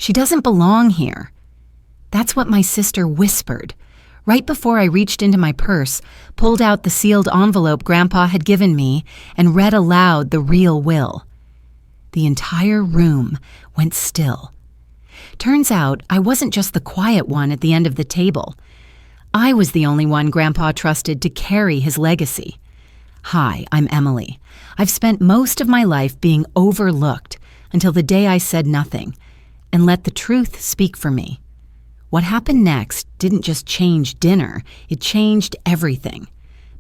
She doesn't belong here. That's what my sister whispered, right before I reached into my purse, pulled out the sealed envelope Grandpa had given me, and read aloud the real will. The entire room went still. Turns out I wasn't just the quiet one at the end of the table. I was the only one Grandpa trusted to carry his legacy. Hi, I'm Emily. I've spent most of my life being overlooked until the day I said nothing and let the truth speak for me. What happened next didn't just change dinner, it changed everything.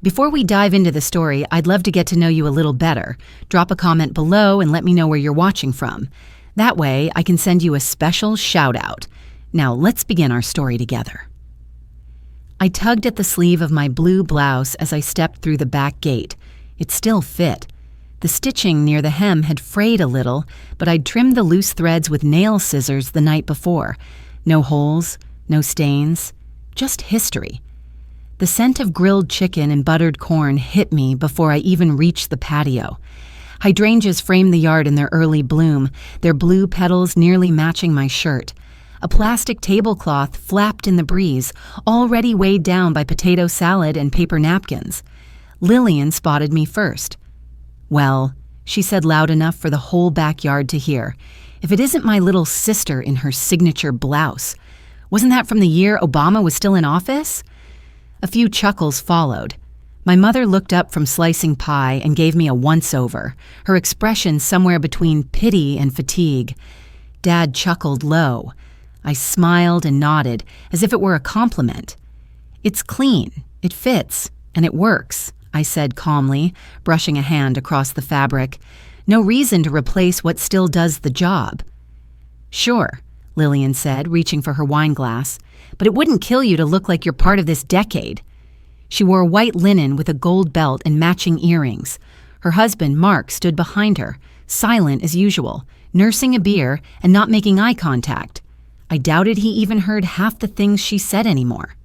Before we dive into the story, I'd love to get to know you a little better. Drop a comment below and let me know where you're watching from. That way, I can send you a special shout-out. Now, let's begin our story together. I tugged at the sleeve of my blue blouse as I stepped through the back gate. It still fit. The stitching near the hem had frayed a little, but I'd trimmed the loose threads with nail scissors the night before. No holes, no stains, just history. The scent of grilled chicken and buttered corn hit me before I even reached the patio. Hydrangeas framed the yard in their early bloom, their blue petals nearly matching my shirt. A plastic tablecloth flapped in the breeze, already weighed down by potato salad and paper napkins. Lillian spotted me first. "Well," she said loud enough for the whole backyard to hear, "if it isn't my little sister in her signature blouse. Wasn't that from the year Obama was still in office?" A few chuckles followed. My mother looked up from slicing pie and gave me a once-over, her expression somewhere between pity and fatigue. Dad chuckled low. I smiled and nodded, as if it were a compliment. "It's clean, it fits, and it works," I said calmly, brushing a hand across the fabric. "No reason to replace what still does the job." "Sure," Lillian said, reaching for her wine glass, "but it wouldn't kill you to look like you're part of this decade." She wore white linen with a gold belt and matching earrings. Her husband, Mark, stood behind her, silent as usual, nursing a beer and not making eye contact. I doubted he even heard half the things she said anymore.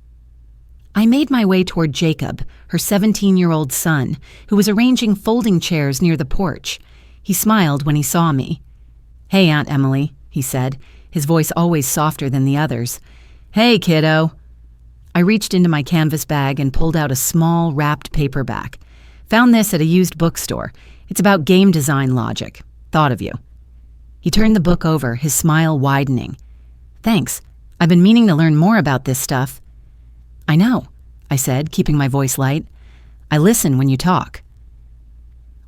I made my way toward Jacob, her 17-year-old son, who was arranging folding chairs near the porch. He smiled when he saw me. "Hey, Aunt Emily," he said, his voice always softer than the others. "Hey, kiddo." I reached into my canvas bag and pulled out a small, wrapped paperback. "Found this at a used bookstore. It's about game design logic. Thought of you." He turned the book over, his smile widening. "Thanks. I've been meaning to learn more about this stuff." "I know," I said, keeping my voice light. "I listen when you talk."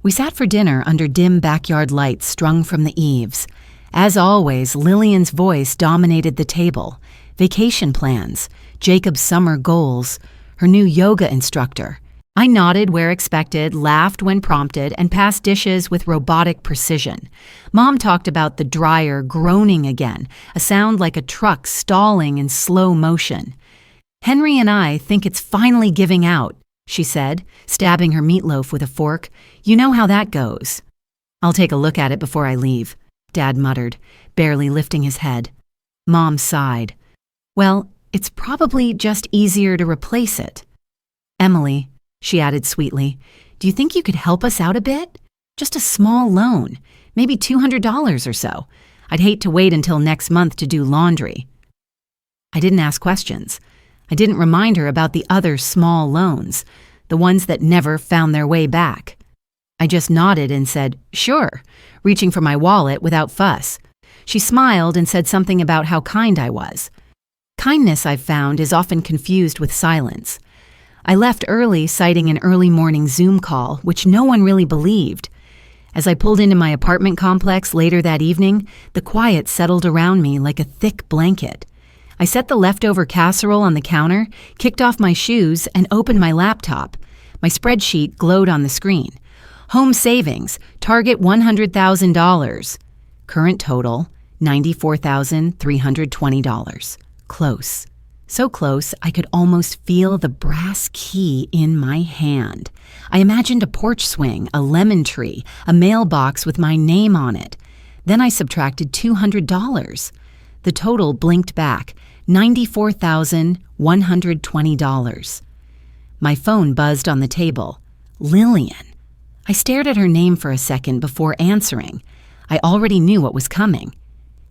We sat for dinner under dim backyard lights strung from the eaves. As always, Lillian's voice dominated the table. Vacation plans, Jacob's summer goals, her new yoga instructor. I nodded where expected, laughed when prompted, and passed dishes with robotic precision. Mom talked about the dryer groaning again, a sound like a truck stalling in slow motion. "Henry and I think it's finally giving out," she said, stabbing her meatloaf with a fork. "You know how that goes." "I'll take a look at it before I leave," Dad muttered, barely lifting his head. Mom sighed. "Well, it's probably just easier to replace it." "Emily," she added sweetly, "do you think you could help us out a bit? Just a small loan, maybe $200 or so. I'd hate to wait until next month to do laundry." I didn't ask questions. I didn't remind her about the other small loans, the ones that never found their way back. I just nodded and said, "Sure," reaching for my wallet without fuss. She smiled and said something about how kind I was. Kindness, I've found, is often confused with silence. I left early, citing an early morning Zoom call, which no one really believed. As I pulled into my apartment complex later that evening, the quiet settled around me like a thick blanket. I set the leftover casserole on the counter, kicked off my shoes, and opened my laptop. My spreadsheet glowed on the screen. Home savings, target $100,000. Current total, $94,320. Close. So close, I could almost feel the brass key in my hand. I imagined a porch swing, a lemon tree, a mailbox with my name on it. Then I subtracted $200. The total blinked back, $94,120. My phone buzzed on the table. Lillian. I stared at her name for a second before answering. I already knew what was coming.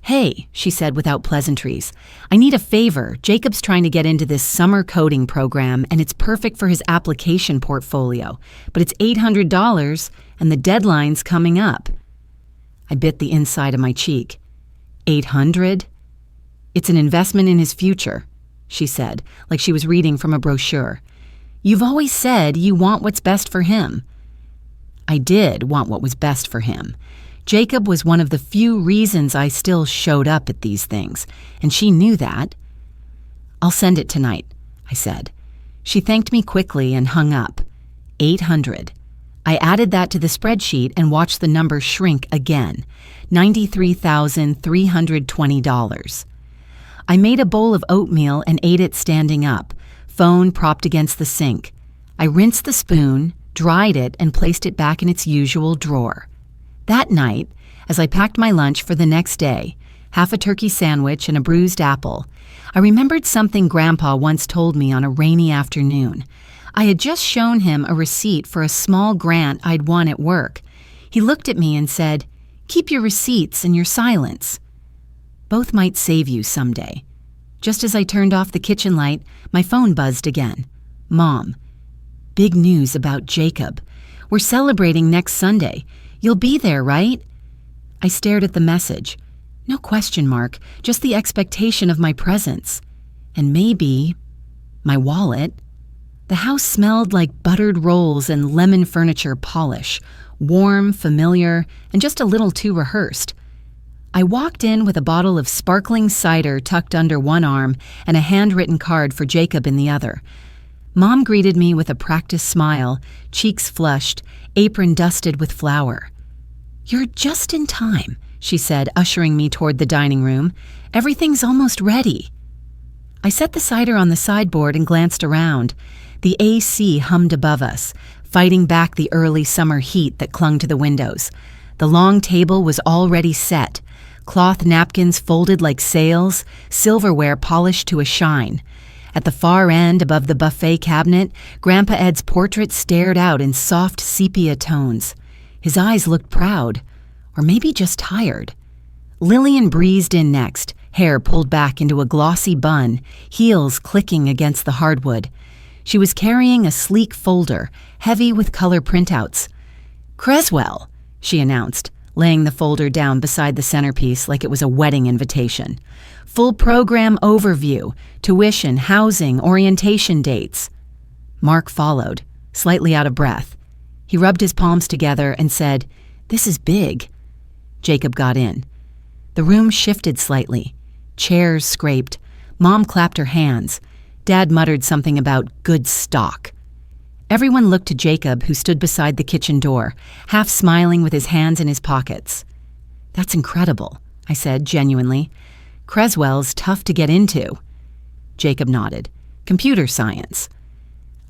"Hey," she said without pleasantries, "I need a favor. Jacob's trying to get into this summer coding program, and it's perfect for his application portfolio. But it's $800, and the deadline's coming up." I bit the inside of my cheek. "800? It's an investment in his future," she said, like she was reading from a brochure. "You've always said you want what's best for him." I did want what was best for him. Jacob was one of the few reasons I still showed up at these things, and she knew that. "I'll send it tonight," I said. She thanked me quickly and hung up. 800. I added that to the spreadsheet and watched the number shrink again, $93,320. I made a bowl of oatmeal and ate it standing up, phone propped against the sink. I rinsed the spoon, dried it, and placed it back in its usual drawer. That night, as I packed my lunch for the next day, half a turkey sandwich and a bruised apple, I remembered something Grandpa once told me on a rainy afternoon. I had just shown him a receipt for a small grant I'd won at work. He looked at me and said, "Keep your receipts and your silence. Both might save you someday." Just as I turned off the kitchen light, my phone buzzed again. "Mom, big news about Jacob. We're celebrating next Sunday. You'll be there, right?" I stared at the message. No question mark, just the expectation of my presence. And maybe my wallet. The house smelled like buttered rolls and lemon furniture polish, warm, familiar, and just a little too rehearsed. I walked in with a bottle of sparkling cider tucked under one arm and a handwritten card for Jacob in the other. Mom greeted me with a practiced smile, cheeks flushed, apron dusted with flour. "You're just in time," she said, ushering me toward the dining room. "Everything's almost ready." I set the cider on the sideboard and glanced around. The AC hummed above us, fighting back the early summer heat that clung to the windows. The long table was already set, cloth napkins folded like sails, silverware polished to a shine. At the far end, above the buffet cabinet, Grandpa Ed's portrait stared out in soft sepia tones. His eyes looked proud, or maybe just tired. Lillian breezed in next, hair pulled back into a glossy bun, heels clicking against the hardwood. She was carrying a sleek folder, heavy with color printouts. "Creswell," she announced, laying the folder down beside the centerpiece like it was a wedding invitation. "Full program overview, tuition, housing, orientation dates." Mark followed, slightly out of breath. He rubbed his palms together and said, "This is big." Jacob got in. The room shifted slightly. Chairs scraped. Mom clapped her hands. Dad muttered something about good stock. Everyone looked to Jacob, who stood beside the kitchen door, half smiling with his hands in his pockets. "That's incredible," I said genuinely. "Creswell's tough to get into." Jacob nodded. "Computer science."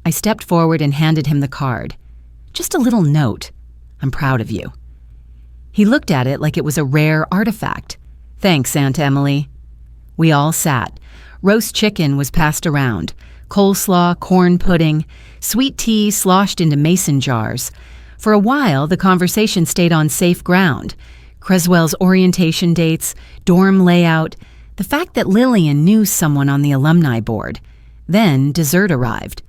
I stepped forward and handed him the card. "Just a little note. I'm proud of you." He looked at it like it was a rare artifact. "Thanks, Aunt Emily." We all sat. Roast chicken was passed around. Coleslaw, corn pudding, sweet tea sloshed into mason jars. For a while, the conversation stayed on safe ground. Creswell's orientation dates, dorm layout, the fact that Lillian knew someone on the alumni board. Then dessert arrived.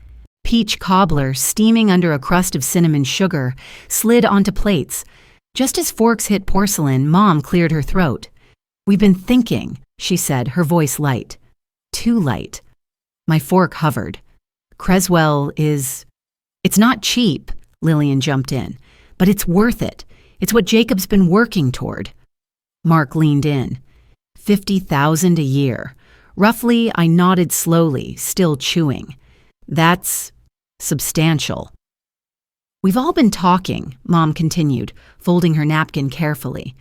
Peach cobbler, steaming under a crust of cinnamon sugar, slid onto plates. Just as forks hit porcelain, Mom cleared her throat. "We've been thinking," she said, her voice light. Too light. My fork hovered. "Creswell is... It's not cheap," Lillian jumped in, "but it's worth it. It's what Jacob's been working toward." Mark leaned in. 50,000 a year. Roughly, I nodded slowly, still chewing. "That's substantial." "We've all been talking," Mom continued, folding her napkin carefully.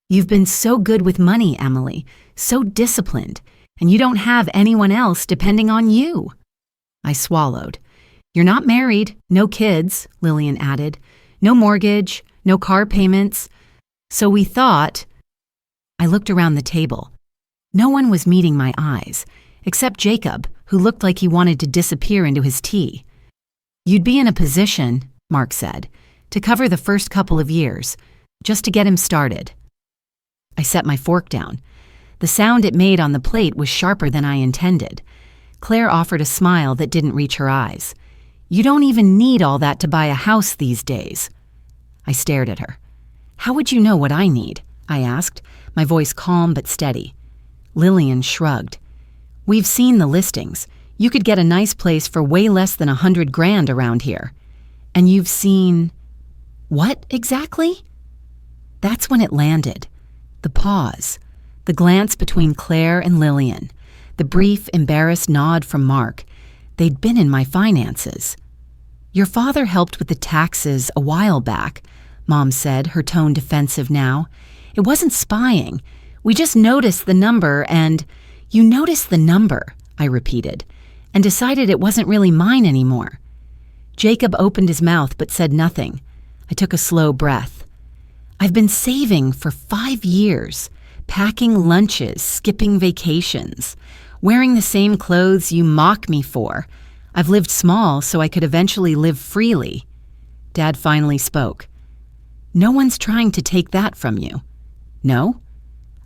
"You've been so good with money, Emily, so disciplined, and you don't have anyone else depending on you." I swallowed. "You're not married, no kids," Lillian added. "No mortgage, no car payments. So we thought..." I looked around the table. No one was meeting my eyes, except Jacob, who looked like he wanted to disappear into his tea. "You'd be in a position," Mark said, "to cover the first couple of years, just to get him started." I set my fork down. The sound it made on the plate was sharper than I intended. Claire offered a smile that didn't reach her eyes. "You don't even need all that to buy a house these days." I stared at her. "How would you know what I need?" I asked, my voice calm but steady. Lillian shrugged. "We've seen the listings. You could get a nice place for way less than $100,000 around here." "And you've seen—" "What exactly?" That's when it landed. The pause. The glance between Claire and Lillian. The brief, embarrassed nod from Mark. They'd been in my finances. "Your father helped with the taxes a while back," Mom said, her tone defensive now. "It wasn't spying. We just noticed the number and—" "You noticed the number," I repeated, "and decided it wasn't really mine anymore." Jacob opened his mouth but said nothing. I took a slow breath. "I've been saving for 5 years, packing lunches, skipping vacations, wearing the same clothes you mock me for. I've lived small so I could eventually live freely." Dad finally spoke. "No one's trying to take that from you." "No?"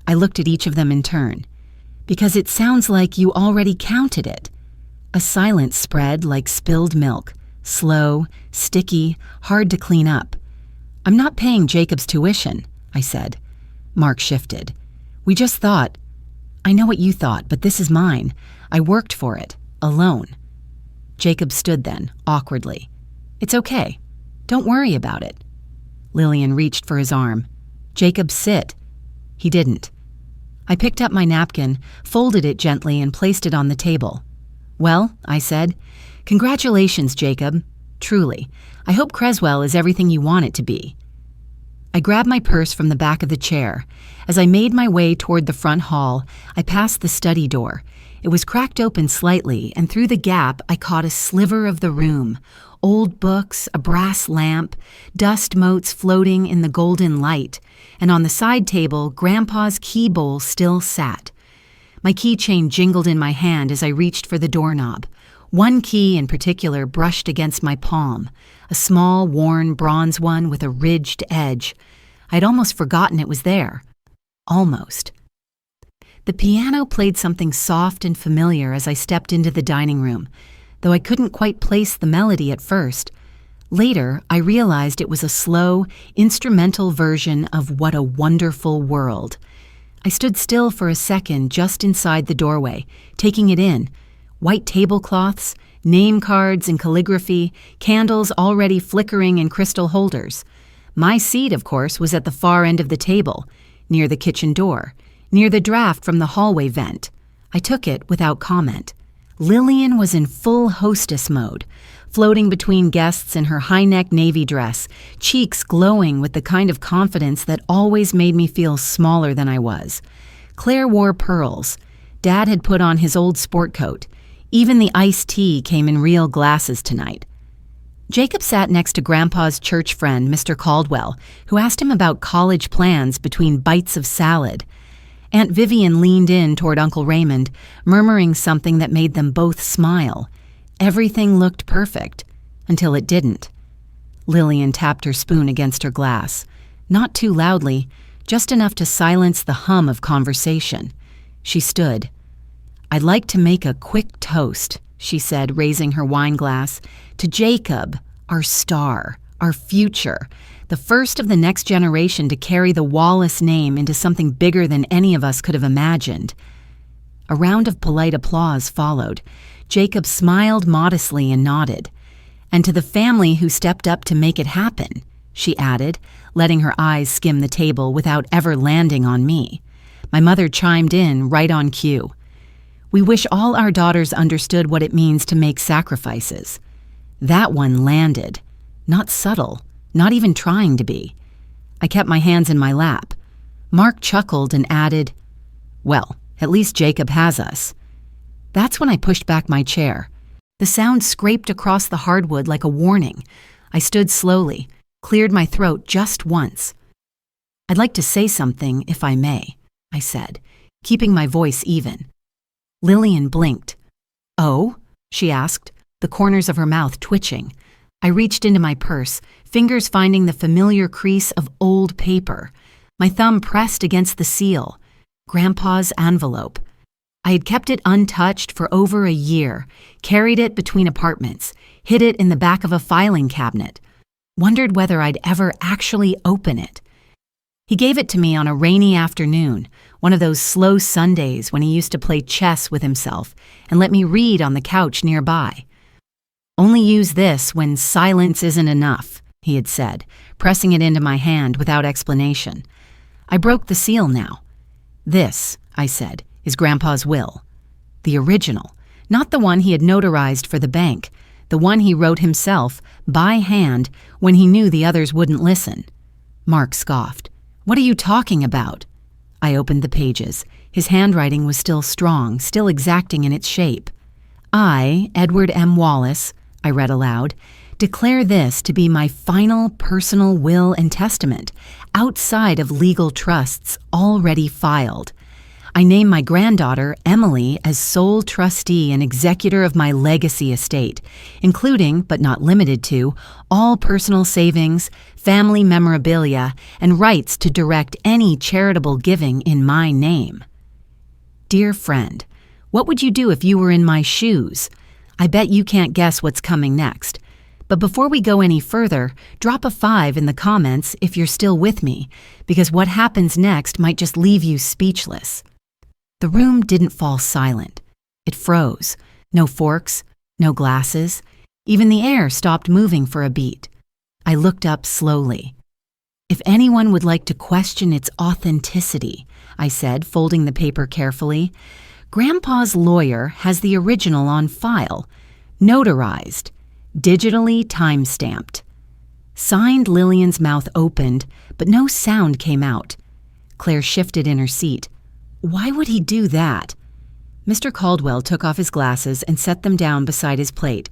I looked at each of them in turn. "Because it sounds like you already counted it." A silence spread like spilled milk, slow, sticky, hard to clean up. "I'm not paying Jacob's tuition," I said. Mark shifted. "We just thought—" "I know what you thought, but this is mine. I worked for it, alone." Jacob stood then, awkwardly. "It's okay. Don't worry about it." Lillian reached for his arm. "Jacob, sit." He didn't. I picked up my napkin, folded it gently, and placed it on the table. "Well," I said, "congratulations, Jacob. Truly. I hope Creswell is everything you want it to be." I grabbed my purse from the back of the chair. As I made my way toward the front hall, I passed the study door. It was cracked open slightly, and through the gap I caught a sliver of the room. Old books, a brass lamp, dust motes floating in the golden light, and on the side table, Grandpa's key bowl still sat. My keychain jingled in my hand as I reached for the doorknob. One key in particular brushed against my palm, a small, worn bronze one with a ridged edge. I'd almost forgotten it was there. Almost. The piano played something soft and familiar as I stepped into the dining room, though I couldn't quite place the melody at first. Later, I realized it was a slow, instrumental version of What a Wonderful World. I stood still for a second just inside the doorway, taking it in. White tablecloths, name cards and calligraphy, candles already flickering in crystal holders. My seat, of course, was at the far end of the table, near the kitchen door, near the draft from the hallway vent. I took it without comment. Lillian was in full hostess mode, floating between guests in her high-neck navy dress, cheeks glowing with the kind of confidence that always made me feel smaller than I was. Claire wore pearls. Dad had put on his old sport coat. Even the iced tea came in real glasses tonight. Jacob sat next to Grandpa's church friend, Mr. Caldwell, who asked him about college plans between bites of salad. Aunt Vivian leaned in toward Uncle Raymond, murmuring something that made them both smile. Everything looked perfect, until it didn't. Lillian tapped her spoon against her glass. Not too loudly, just enough to silence the hum of conversation. She stood. "I'd like to make a quick toast," she said, raising her wine glass, "to Jacob, our star, our future, the first of the next generation to carry the Wallace name into something bigger than any of us could have imagined." A round of polite applause followed. Jacob smiled modestly and nodded. "And to the family who stepped up to make it happen," she added, letting her eyes skim the table without ever landing on me. My mother chimed in right on cue. "We wish all our daughters understood what it means to make sacrifices." That one landed. Not subtle, not even trying to be. I kept my hands in my lap. Mark chuckled and added, "Well, at least Jacob has us." That's when I pushed back my chair. The sound scraped across the hardwood like a warning. I stood slowly, cleared my throat just once. "I'd like to say something, if I may," I said, keeping my voice even. Lillian blinked. "Oh?" she asked, the corners of her mouth twitching. I reached into my purse, fingers finding the familiar crease of old paper. My thumb pressed against the seal. Grandpa's envelope. I had kept it untouched for over a year, carried it between apartments, hid it in the back of a filing cabinet, wondered whether I'd ever actually open it. He gave it to me on a rainy afternoon, one of those slow Sundays when he used to play chess with himself, and let me read on the couch nearby. "Only use this when silence isn't enough," he had said, pressing it into my hand without explanation. I broke the seal now. "This," I said, "is Grandpa's will. The original, not the one he had notarized for the bank, the one he wrote himself, by hand, when he knew the others wouldn't listen." Mark scoffed. "What are you talking about?" I opened the pages. His handwriting was still strong, still exacting in its shape. "I, Edward M. Wallace," I read aloud, "declare this to be my final personal will and testament, outside of legal trusts already filed. I name my granddaughter, Emily, as sole trustee and executor of my legacy estate, including, but not limited to, all personal savings, family memorabilia, and rights to direct any charitable giving in my name." Dear friend, what would you do if you were in my shoes? I bet you can't guess what's coming next. But before we go any further, drop a 5 in the comments if you're still with me, because what happens next might just leave you speechless. The room didn't fall silent. It froze. No forks, no glasses. Even the air stopped moving for a beat. I looked up slowly. "If anyone would like to question its authenticity," I said, folding the paper carefully, "Grandpa's lawyer has the original on file, notarized, digitally time-stamped." Signed. Lillian's mouth opened, but no sound came out. Claire shifted in her seat. "Why would he do that?" Mr. Caldwell took off his glasses and set them down beside his plate.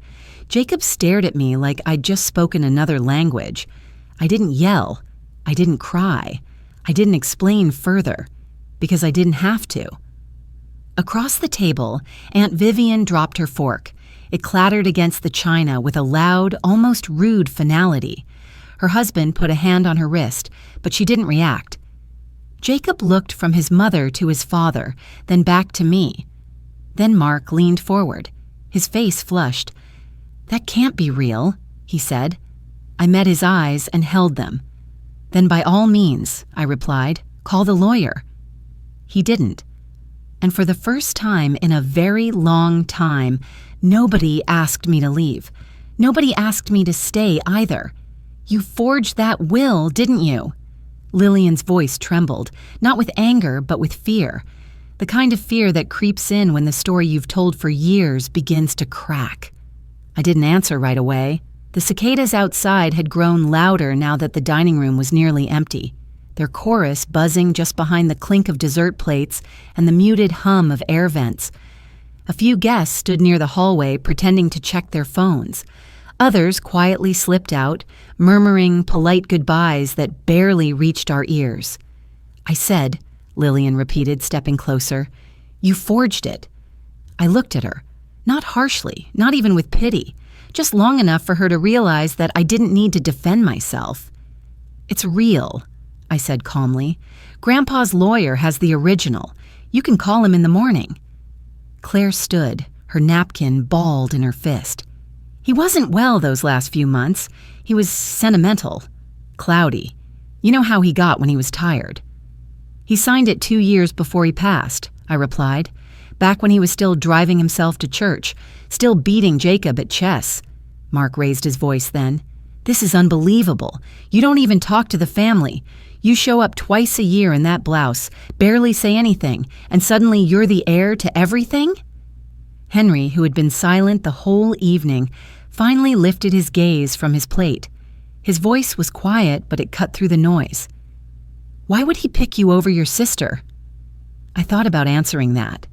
Jacob stared at me like I'd just spoken another language. I didn't yell. I didn't cry. I didn't explain further, because I didn't have to. Across the table, Aunt Vivian dropped her fork. It clattered against the china with a loud, almost rude finality. Her husband put a hand on her wrist, but she didn't react. Jacob looked from his mother to his father, then back to me. Then Mark leaned forward. His face flushed. "That can't be real," he said. I met his eyes and held them. "Then by all means," I replied, "call the lawyer." He didn't. And for the first time in a very long time, nobody asked me to leave. Nobody asked me to stay either. "You forged that will, didn't you?" Lillian's voice trembled, not with anger, but with fear. The kind of fear that creeps in when the story you've told for years begins to crack. I didn't answer right away. The cicadas outside had grown louder now that the dining room was nearly empty, their chorus buzzing just behind the clink of dessert plates and the muted hum of air vents. A few guests stood near the hallway pretending to check their phones. Others quietly slipped out, murmuring polite goodbyes that barely reached our ears. "I said," Lillian repeated, stepping closer, "you forged it." I looked at her, not harshly, not even with pity, just long enough for her to realize that I didn't need to defend myself. "It's real," I said calmly. "Grandpa's lawyer has the original. You can call him in the morning." Claire stood, her napkin balled in her fist. "He wasn't well those last few months. He was sentimental, cloudy. You know how he got when he was tired." "He signed it 2 years before he passed," I replied, "back when he was still driving himself to church, still beating Jacob at chess." Mark raised his voice then. "This is unbelievable. You don't even talk to the family. You show up twice a year in that blouse, barely say anything, and suddenly you're the heir to everything?" Henry, who had been silent the whole evening, finally lifted his gaze from his plate. His voice was quiet, but it cut through the noise. "Why would he pick you over your sister?" I thought about answering that.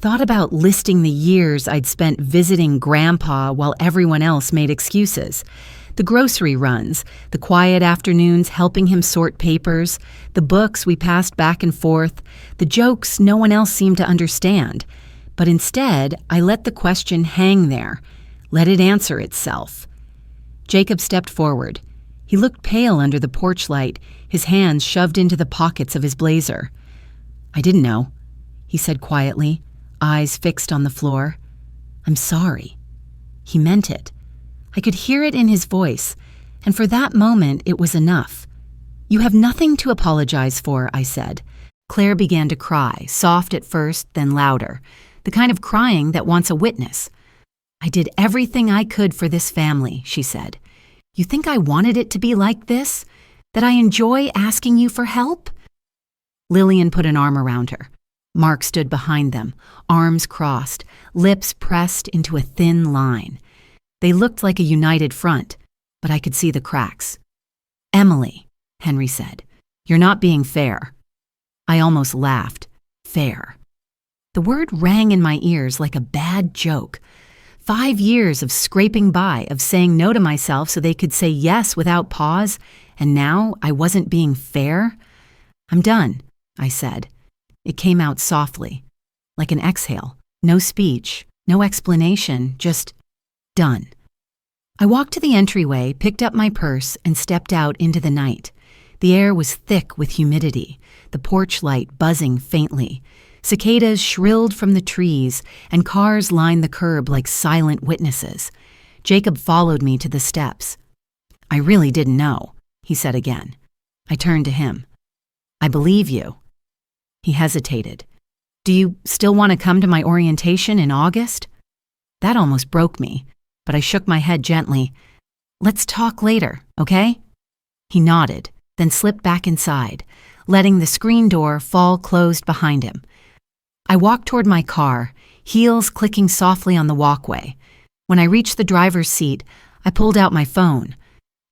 Thought about listing the years I'd spent visiting Grandpa while everyone else made excuses. The grocery runs, the quiet afternoons helping him sort papers, the books we passed back and forth, the jokes no one else seemed to understand. But instead, I let the question hang there, let it answer itself. Jacob stepped forward. He looked pale under the porch light, his hands shoved into the pockets of his blazer. I didn't know, he said quietly, eyes fixed on the floor. I'm sorry. He meant it. I could hear it in his voice, and for that moment it was enough. You have nothing to apologize for, I said. Claire began to cry, soft at first, then louder, the kind of crying that wants a witness. I did everything I could for this family, she said. You think I wanted it to be like this? That I enjoy asking you for help? Lillian put an arm around her. Mark stood behind them, arms crossed, lips pressed into a thin line. They looked like a united front, but I could see the cracks. Emily, Henry said, you're not being fair. I almost laughed. Fair. The word rang in my ears like a bad joke. 5 years of scraping by, of saying no to myself so they could say yes without pause, and now I wasn't being fair? I'm done, I said. It came out softly, like an exhale. No speech, no explanation, just done. I walked to the entryway, picked up my purse, and stepped out into the night. The air was thick with humidity, the porch light buzzing faintly. Cicadas shrilled from the trees, and cars lined the curb like silent witnesses. Jacob followed me to the steps. I really didn't know, he said again. I turned to him. I believe you. He hesitated. Do you still want to come to my orientation in August? That almost broke me, but I shook my head gently. Let's talk later, okay? He nodded, then slipped back inside, letting the screen door fall closed behind him. I walked toward my car, heels clicking softly on the walkway. When I reached the driver's seat, I pulled out my phone.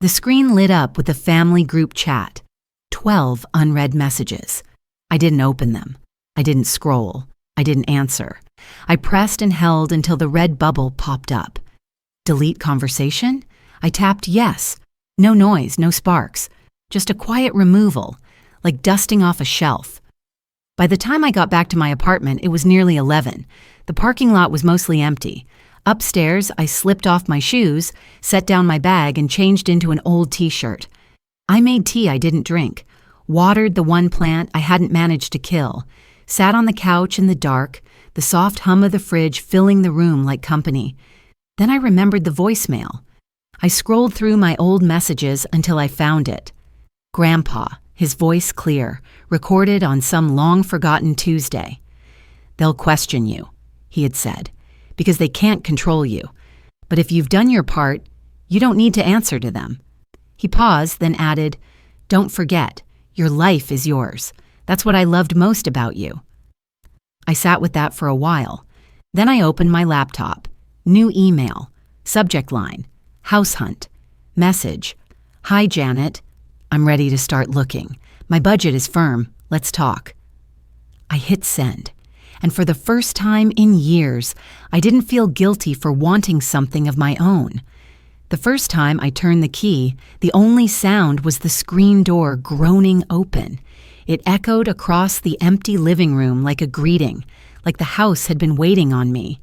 The screen lit up with a family group chat. 12 unread messages. I didn't open them. I didn't scroll. I didn't answer. I pressed and held until the red bubble popped up. Delete conversation? I tapped yes. No noise, no sparks. Just a quiet removal, like dusting off a shelf. By the time I got back to my apartment, it was nearly 11. The parking lot was mostly empty. Upstairs, I slipped off my shoes, set down my bag, and changed into an old t-shirt. I made tea I didn't drink, watered the one plant I hadn't managed to kill, sat on the couch in the dark, the soft hum of the fridge filling the room like company. Then I remembered the voicemail. I scrolled through my old messages until I found it. Grandpa, his voice clear, recorded on some long-forgotten Tuesday. They'll question you, he had said, because they can't control you. But if you've done your part, you don't need to answer to them. He paused, then added, don't forget, your life is yours. That's what I loved most about you. I sat with that for a while. Then I opened my laptop. New email. Subject line. House hunt. Message. Hi, Janet. I'm ready to start looking. My budget is firm. Let's talk. I hit send. And for the first time in years, I didn't feel guilty for wanting something of my own. The first time I turned the key, the only sound was the screen door groaning open. It echoed across the empty living room like a greeting, like the house had been waiting on me.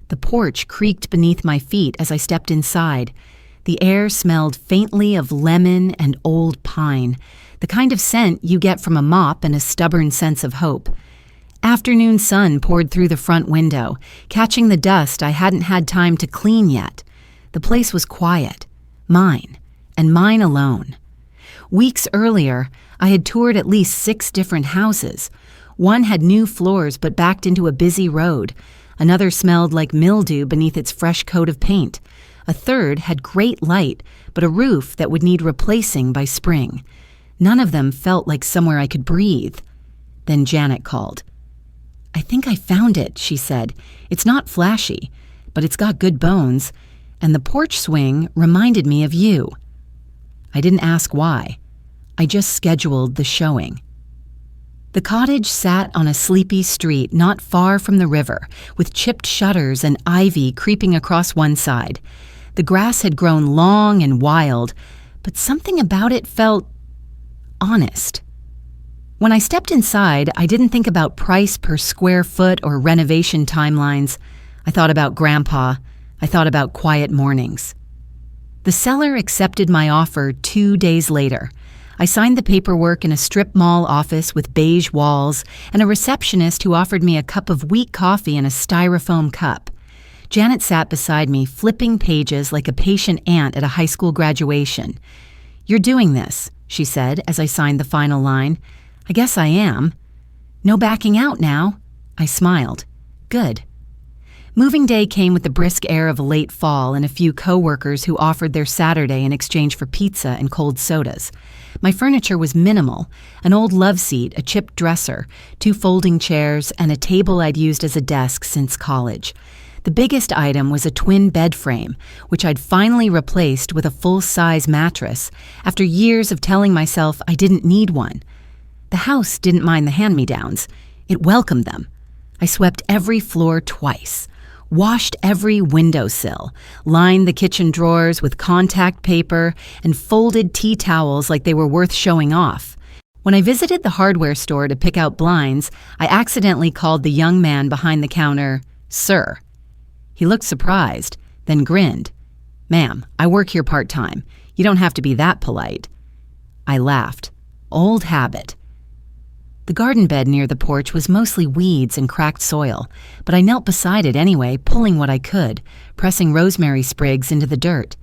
The porch creaked beneath my feet as I stepped inside. The air smelled faintly of lemon and old pine, the kind of scent you get from a mop and a stubborn sense of hope. Afternoon sun poured through the front window, catching the dust I hadn't had time to clean yet. The place was quiet, mine, and mine alone. Weeks earlier, I had toured at least 6 different houses. One had new floors but backed into a busy road. Another smelled like mildew beneath its fresh coat of paint. A third had great light, but a roof that would need replacing by spring. None of them felt like somewhere I could breathe. Then Janet called. I think I found it, she said. It's not flashy, but it's got good bones, and the porch swing reminded me of you. I didn't ask why. I just scheduled the showing. The cottage sat on a sleepy street not far from the river, with chipped shutters and ivy creeping across one side. The grass had grown long and wild, but something about it felt honest. When I stepped inside, I didn't think about price per square foot or renovation timelines. I thought about Grandpa. I thought about quiet mornings. The seller accepted my offer 2 days later. I signed the paperwork in a strip mall office with beige walls and a receptionist who offered me a cup of weak coffee in a styrofoam cup. Janet sat beside me, flipping pages like a patient aunt at a high school graduation. "You're doing this," she said as I signed the final line. "I guess I am." "No backing out now." I smiled. "Good." Moving day came with the brisk air of a late fall and a few co-workers who offered their Saturday in exchange for pizza and cold sodas. My furniture was minimal: an old love seat, a chipped dresser, 2 folding chairs, and a table I'd used as a desk since college. The biggest item was a twin bed frame, which I'd finally replaced with a full-size mattress after years of telling myself I didn't need one. The house didn't mind the hand-me-downs. It welcomed them. I swept every floor twice, washed every windowsill, lined the kitchen drawers with contact paper, and folded tea towels like they were worth showing off. When I visited the hardware store to pick out blinds, I accidentally called the young man behind the counter, "Sir." He looked surprised, then grinned. "Ma'am, I work here part-time. You don't have to be that polite." I laughed. Old habit. The garden bed near the porch was mostly weeds and cracked soil, but I knelt beside it anyway, pulling what I could, pressing rosemary sprigs into the dirt.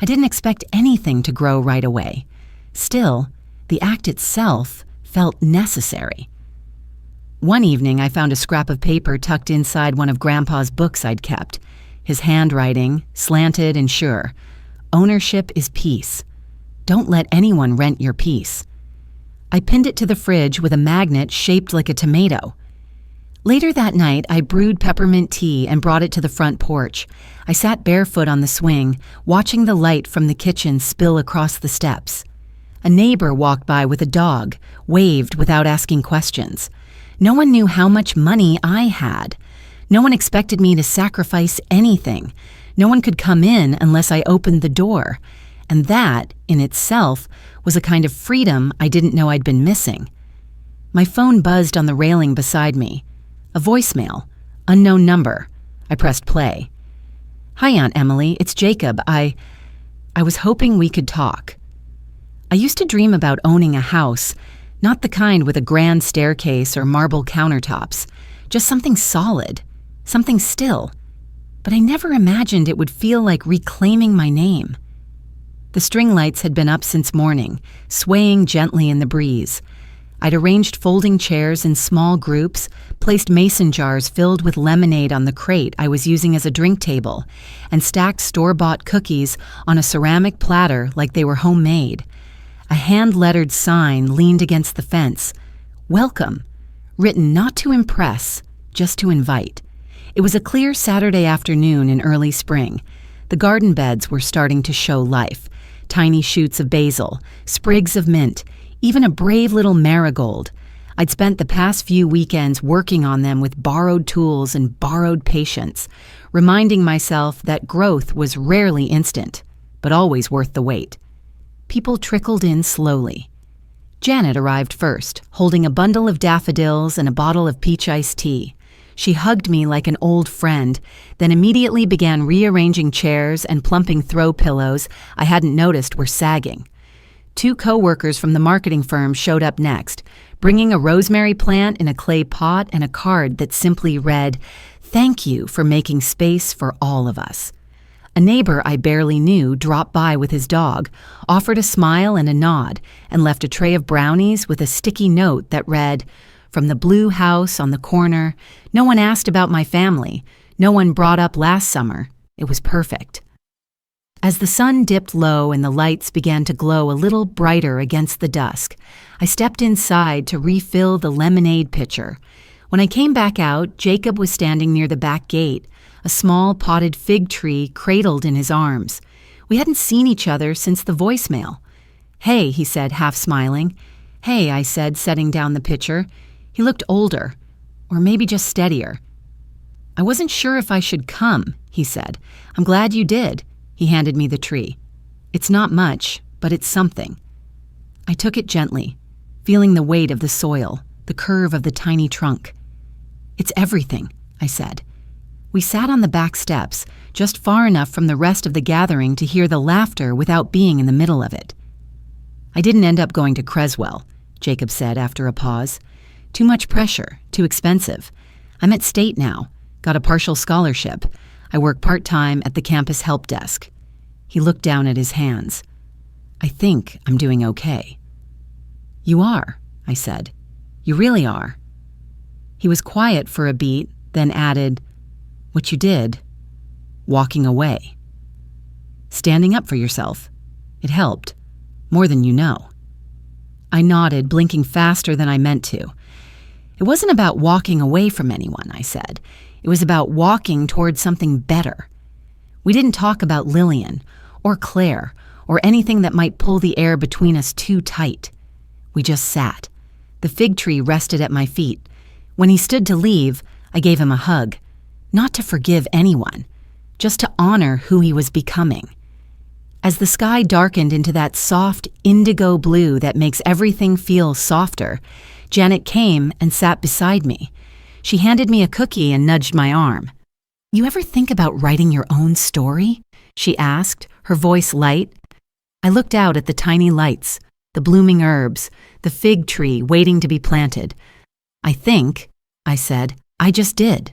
I didn't expect anything to grow right away. Still, the act itself felt necessary. One evening, I found a scrap of paper tucked inside one of Grandpa's books I'd kept. His handwriting, slanted and sure. "Ownership is peace. Don't let anyone rent your peace." I pinned it to the fridge with a magnet shaped like a tomato. Later that night, I brewed peppermint tea and brought it to the front porch. I sat barefoot on the swing, watching the light from the kitchen spill across the steps. A neighbor walked by with a dog, waved without asking questions. No one knew how much money I had. No one expected me to sacrifice anything. No one could come in unless I opened the door. And that, in itself, was a kind of freedom I didn't know I'd been missing. My phone buzzed on the railing beside me. A voicemail. Unknown number. I pressed play. "Hi, Aunt Emily. It's Jacob. I was hoping we could talk." I used to dream about owning a house, not the kind with a grand staircase or marble countertops, just something solid, something still. But I never imagined it would feel like reclaiming my name. The string lights had been up since morning, swaying gently in the breeze. I'd arranged folding chairs in small groups, placed mason jars filled with lemonade on the crate I was using as a drink table, and stacked store-bought cookies on a ceramic platter like they were homemade. A hand-lettered sign leaned against the fence. "Welcome," written not to impress, just to invite. It was a clear Saturday afternoon in early spring. The garden beds were starting to show life. Tiny shoots of basil, sprigs of mint, even a brave little marigold. I'd spent the past few weekends working on them with borrowed tools and borrowed patience, reminding myself that growth was rarely instant, but always worth the wait. People trickled in slowly. Janet arrived first, holding a bundle of daffodils and a bottle of peach iced tea. She hugged me like an old friend, then immediately began rearranging chairs and plumping throw pillows I hadn't noticed were sagging. 2 co-workers from the marketing firm showed up next, bringing a rosemary plant in a clay pot and a card that simply read, "Thank you for making space for all of us." A neighbor I barely knew dropped by with his dog, offered a smile and a nod, and left a tray of brownies with a sticky note that read, "From the blue house on the corner, no one asked about my family. No one brought up last summer. It was perfect." As the sun dipped low and the lights began to glow a little brighter against the dusk, I stepped inside to refill the lemonade pitcher. When I came back out, Jacob was standing near the back gate, a small potted fig tree cradled in his arms. We hadn't seen each other since the voicemail. "Hey," he said, half smiling. "Hey," I said, setting down the pitcher. He looked older, or maybe just steadier. "I wasn't sure if I should come," he said. "I'm glad you did." He handed me the tree. "It's not much, but it's something." I took it gently, feeling the weight of the soil, the curve of the tiny trunk. "It's everything," I said. We sat on the back steps, just far enough from the rest of the gathering to hear the laughter without being in the middle of it. I didn't end up going to Creswell, Jacob said after a pause. Too much pressure, too expensive. I'm at State now, got a partial scholarship. I work part-time at the campus help desk. He looked down at his hands. I think I'm doing okay. You are, I said. You really are. He was quiet for a beat, then added, what you did, walking away. Standing up for yourself. It helped, more than you know. I nodded, blinking faster than I meant to. It wasn't about walking away from anyone, I said. It was about walking towards something better. We didn't talk about Lillian, or Claire, or anything that might pull the air between us too tight. We just sat. The fig tree rested at my feet. When he stood to leave, I gave him a hug. Not to forgive anyone, just to honor who he was becoming. As the sky darkened into that soft indigo blue that makes everything feel softer, Janet came and sat beside me. She handed me a cookie and nudged my arm. You ever think about writing your own story? She asked, her voice light. I looked out at the tiny lights, the blooming herbs, the fig tree waiting to be planted. I think, I said, I just did.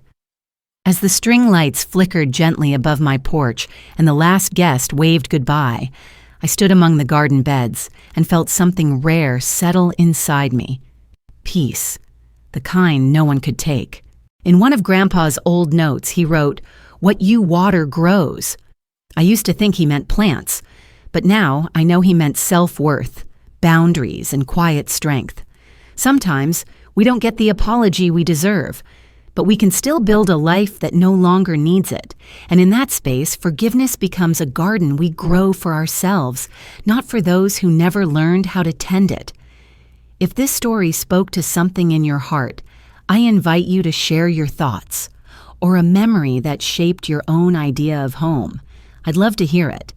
As the string lights flickered gently above my porch and the last guest waved goodbye, I stood among the garden beds and felt something rare settle inside me. Peace, the kind no one could take. In one of Grandpa's old notes, he wrote, "What you water grows." I used to think he meant plants, but now I know he meant self-worth, boundaries, and quiet strength. Sometimes we don't get the apology we deserve, but we can still build a life that no longer needs it. And in that space, forgiveness becomes a garden we grow for ourselves, not for those who never learned how to tend it. If this story spoke to something in your heart, I invite you to share your thoughts, or a memory that shaped your own idea of home. I'd love to hear it.